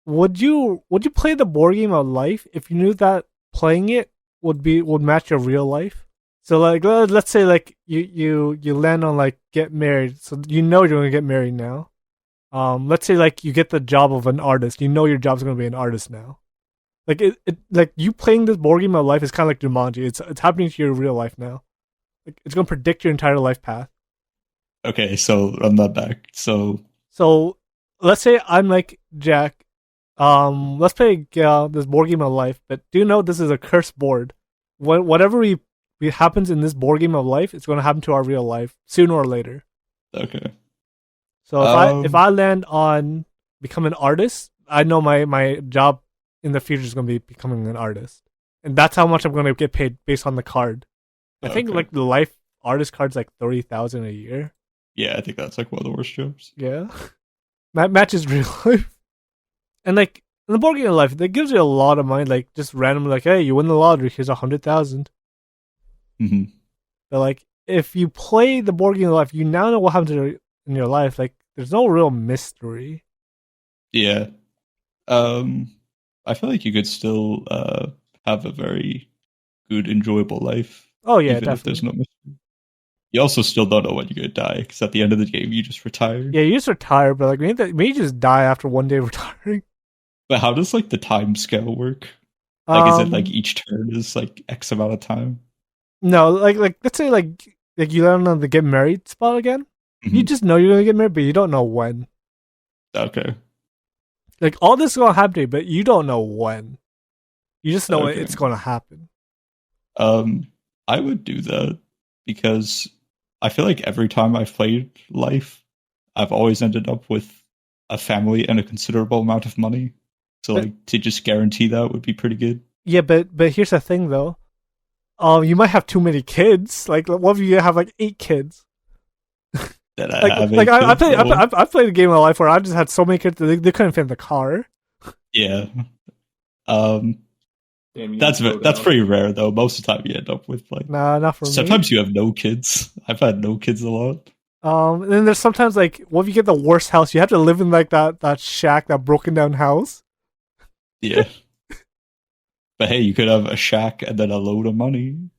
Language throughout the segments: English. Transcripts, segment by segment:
would you play the board game of life if you knew that playing it would match your real life? So like let's say like you land on like get married, so you know you're gonna get married now. Let's say like you get the job of an artist, you know your job's gonna be an artist now. Like it like you playing this board game of life is kind of like Jumanji. It's happening to your real life now. Like it's gonna predict your entire life path. Okay, so run that back. So So let's say I'm like Jack. Let's play this board game of life. But do you know this is a cursed board? Whatever we happens in this board game of life, it's going to happen to our real life sooner or later. okay. So if I land on become an artist, I know my job in the future is going to be becoming an artist, and that's how much I'm going to get paid based on the card. I think Okay. like the life artist card's like 30,000 a year. Yeah, I think that's like one of the worst jobs. Yeah, that matches real life. And like in the board game of life, that gives you a lot of money. Like just randomly, like, hey, you win the lottery. Here's 100,000. Hmm. But like, if you play the board game of life, you now know what happened in your life. Like, there's no real mystery. Yeah. Um, I feel like you could still have a very good, enjoyable life, Oh yeah, even if there's definitely. no mystery. You also still don't know when you're gonna die, because at the end of the game, you just retire. Yeah, you just retire, but like maybe just die after one day of retiring. But how does like the time scale work? Like, is it like Um, each turn is like X amount of time? no, like let's say like you land on the get married spot again. You Mhm. just know you're gonna get married, but you don't know when. Okay. Like all this is gonna happen to you, but you don't know when. You just know Okay. it's gonna happen. Um, I would do that because I feel like every time I've played Life, I've always ended up with a family and a considerable amount of money. So But like to just guarantee that would be pretty good. yeah, but here's the thing though. You might have too many kids. Like, what if you have like 8 kids? That I Like, have like eight kids. Well, I played a game of life where I just had so many kids that they couldn't fit in the car. yeah. Um, Damn, you need to slow that's down. pretty rare though. Most of the time you end up with like Nah, not for me. sometimes you have no kids. I've had no kids a lot. And then there's sometimes like, what if you get the worst house? You have to live in like that shack, that broken down house. Yeah. But hey, you could have a shack and then a load of money.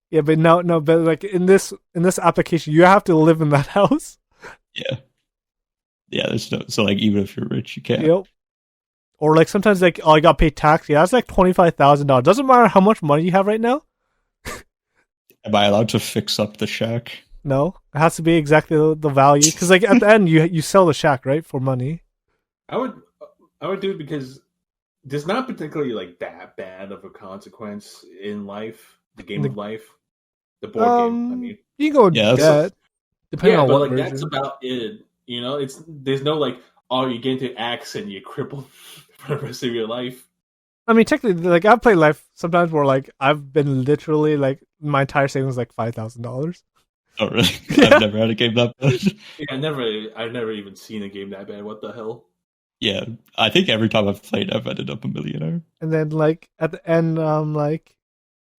Yeah, but no, but like in this application, you have to live in that house. Yeah. Yeah, there's no so like even if you're rich, you can't. Yep. Or like sometimes like, oh, I got paid tax. Yeah, that's like $25,000. Doesn't matter how much money you have right now. Am I allowed to fix up the shack? No, it has to be exactly the value. Because like at the end, you sell the shack right for money. I would I would do it because there's not particularly like that bad of a consequence in life, the game The of life, the board game. I mean, You go Yeah, debt depending yeah, on but what like that's version. about it. You know, it's there's no like, oh, you get into axe and you're crippled for the rest of your life. I mean, technically, like I've played life sometimes where like I've been literally like my entire savings like $5,000. oh really? Yeah, I've never had a game that bad. Yeah, I've never even seen a game that bad. What the hell? Yeah, I think every time I've played, I've ended up a millionaire. and then like at the end, I'm like,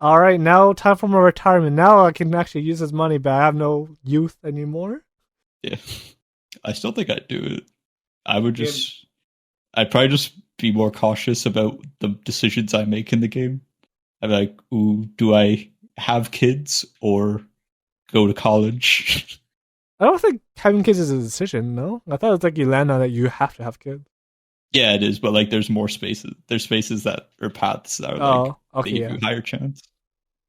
all right, now time for my retirement. Now I can actually use this money, but I have no youth anymore. Yeah, I still think I'd do it. I would Yeah, just, I'd probably just be more cautious about the decisions I make in the game. I'd be like, ooh, do I have kids or go to college? I don't think having kids is a decision. No, I thought it was like you land on that you have to have kids. Yeah, it is, but like there's more spaces. There's spaces that are paths that are like Oh, okay, they give yeah. you a higher chance.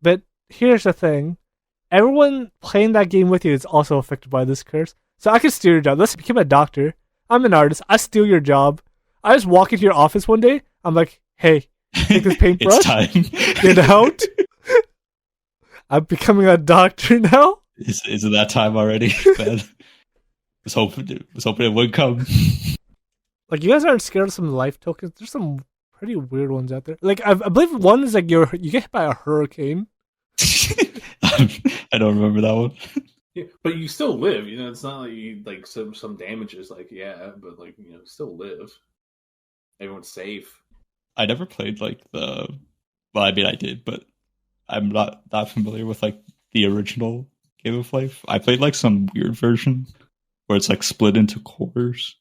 But here's the thing: everyone playing that game with you is also affected by this curse. So I could steal your job. Let's become a doctor. I'm an artist. I steal your job. I just walk into your office one day. I'm like, hey, take this It's paintbrush. time. Get out. I'm becoming a doctor now. Is it that time already? Man, was hoping it would come. Like you guys aren't scared of some life tokens. There's some pretty weird ones out there. Like I believe one is like you get hit by a hurricane. I don't remember that one. yeah, but you still live. You know, it's not like you like some damages. Like yeah, but like still live. Everyone's safe. I never played like the. Well, I mean, I did, but I'm not that familiar with like the original Game of Life. I played like some weird version where it's like split into cores.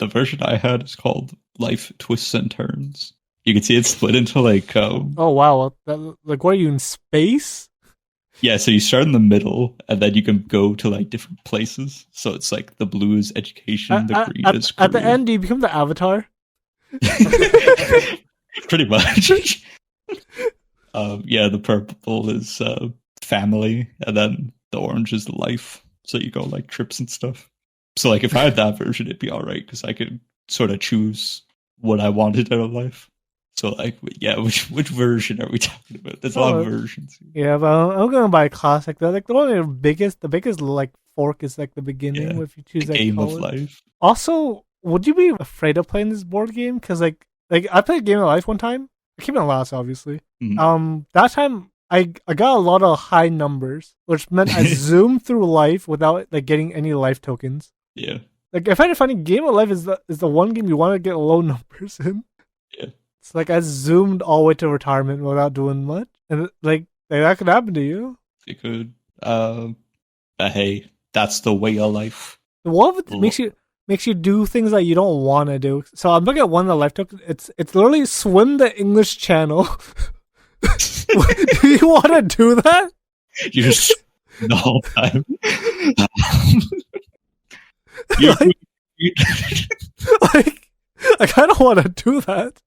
The version I had is called Life Twists and Turns. You can see it's split into like Oh wow! Like, what are you in space? yeah, so you start in the middle, and then you can go to like different places. So it's like the blue is education, the green is career. At the end, do you become the Avatar? Pretty much. Yeah, the purple is family, and then the orange is life. So you go like trips and stuff. So like if I had that version, it'd be all right because I could sort of choose what I wanted out of life. So like yeah, which version are we talking about? There's a lot of versions. Yeah, but I'm gonna buy a classic. Like the biggest like fork is like the beginning if you choose the like game color. of life. Also, would you be afraid of playing this board game? Because like I played Game of Life one time. I came in last, obviously. Mhm. That time I got a lot of high numbers, which meant I zoomed through life without like getting any life tokens. Yeah. Like I find it funny. Game of Life is the one game you want to get low numbers in. Yeah. It's like I zoomed all the way to retirement without doing much, and like that could happen to you. It could. But hey, that's the way of life. What if it makes you do things that you don't want to do? So I'm looking at one of the life tokens. It's literally swim the English Channel. Do you want to do that? You just the whole time. Like, I kind of want to do that.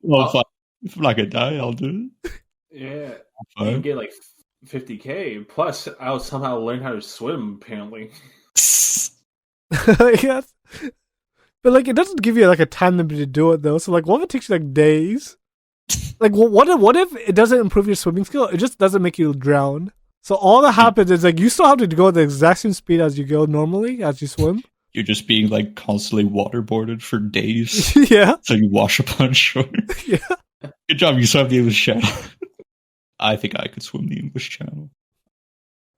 Well, if I'm not gonna die, I'll do it. Yeah, you can get like 50K. Plus, I'll somehow learn how to swim. Apparently, Yes. But like, it doesn't give you like a time limit to do it though. So like, what if it takes you like days? Like, what if it doesn't improve your swimming skill? It just doesn't make you drown. So all that happens is like you still have to go at the exact same speed as you go normally as you swim. You're just being like constantly waterboarded for days. Yeah. So you wash up on shore. Yeah. Good job, you swam the English Channel. I think I could swim the English Channel.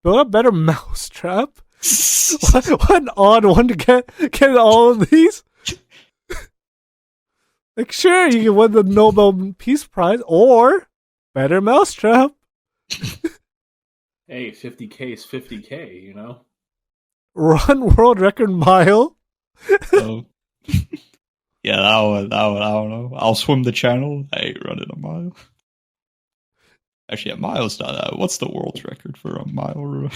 Build a better mousetrap. What an odd one to get all of these. Like, sure, you can win the Nobel Peace Prize or better mousetrap. hey, 50K is 50K. You know. Run world record mile. So, yeah, that one, I don't know. I'll swim the channel. I ain't running a mile. Actually, a mile's not that. What's the world's record for a mile run?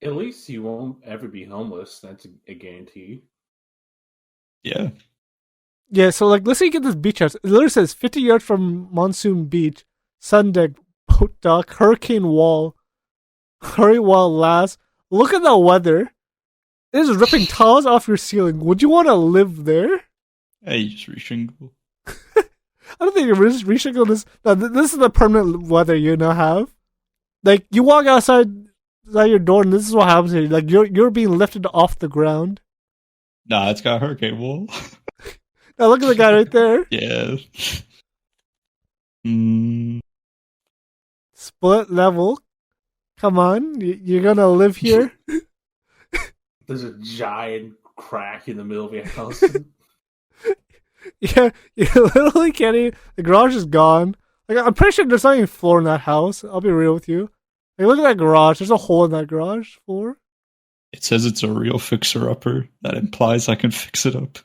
At least you won't ever be homeless. That's a guarantee. Yeah. Yeah, so like, let's say you get this beach house. It literally says 50 yards from Monsoon Beach, sun deck, boat dock, hurricane wall, hurry while last. Look at the weather. It is ripping tiles off your ceiling. Would you want to live there? Hey, you just reshingle. I don't think you reshingle this. No, this is the permanent weather you now have. Like, you walk outside your door and this is what happens to you. Like, you're being lifted off the ground. Nah, it's got a hurricane wall. Now look at the guy right there. Yeah. Split level. Come on, you're gonna live here? There's a giant crack in the middle of your house. Yeah, you literally can't even... The garage is gone. Like, I'm pretty sure there's not even floor in that house. I'll be real with you. Like, look at that garage. There's a hole in that garage floor. It says it's a real fixer-upper. That implies I can fix it up.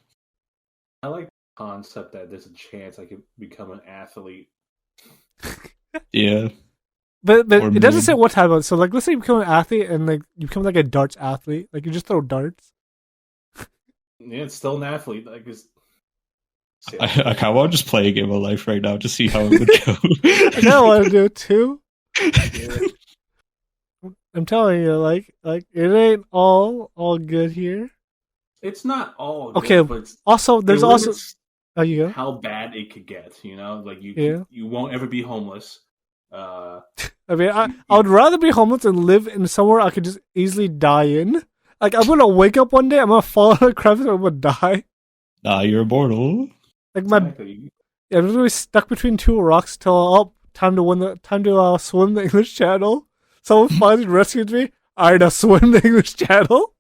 I like the concept that there's a chance I could become an athlete. Yeah. But Or it doesn't mid. say what type of... So, like, let's say you become an athlete and, like, you become, like, a darts athlete. Like, you just throw darts. Yeah, it's still an athlete. Like, it's... I kind of want to just play a game of life right now to see how it would go. I kind of want to do it, too. Yeah. I'm telling you, like it ain't all good here. It's not all good, Okay, but Also, there's it also... limits Oh, you go? how bad it could get. You know, like Yeah. you won't ever be homeless. I mean, I would rather be homeless and live in somewhere I could just easily die in. Like, I'm gonna wake up one day, I'm gonna fall in a crevice, and I'm gonna die. Nah, you're immortal. Like Exactly. I'm literally stuck between two rocks till time to swim the English Channel. Someone finds me and rescues me. Alright, now swim the English Channel.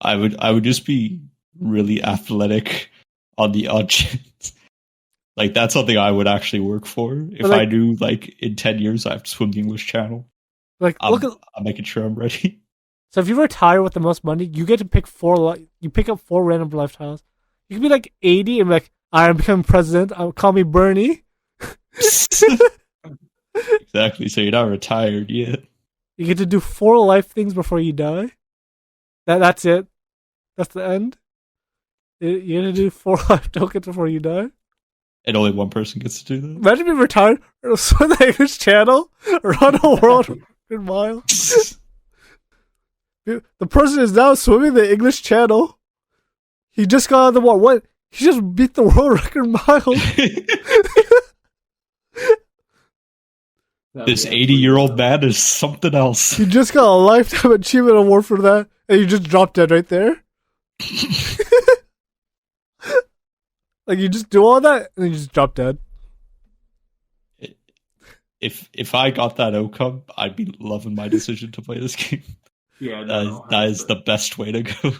I would just be really athletic on the odd chance. Like, that's something I would actually work for. If like- I knew, like, in 10 years I have to swim the English Channel, Like, I'm look at making sure I'm ready. So if you retire with the most money, you get to pick you pick up 4 random lifestyles. You can be like 80 and be like, I'm becoming president. Call me Bernie. Exactly. So you're not retired yet. You get to do 4 life things before you die. That's it. That's the end. You're gonna do 4 life tokens before you die. And only one person gets to do that. Imagine being retired, swim the English Channel, run a world record mile. The person is now swimming the English Channel. He just got out of the water. What? He just beat the world record mile. This 80-year-old man is something else. He just got a lifetime achievement award for that, and you just dropped dead right there. Like you just do all that, and then you just drop dead. If I got that outcome, I'd be loving my decision to play this game. Yeah, That is the best way to go.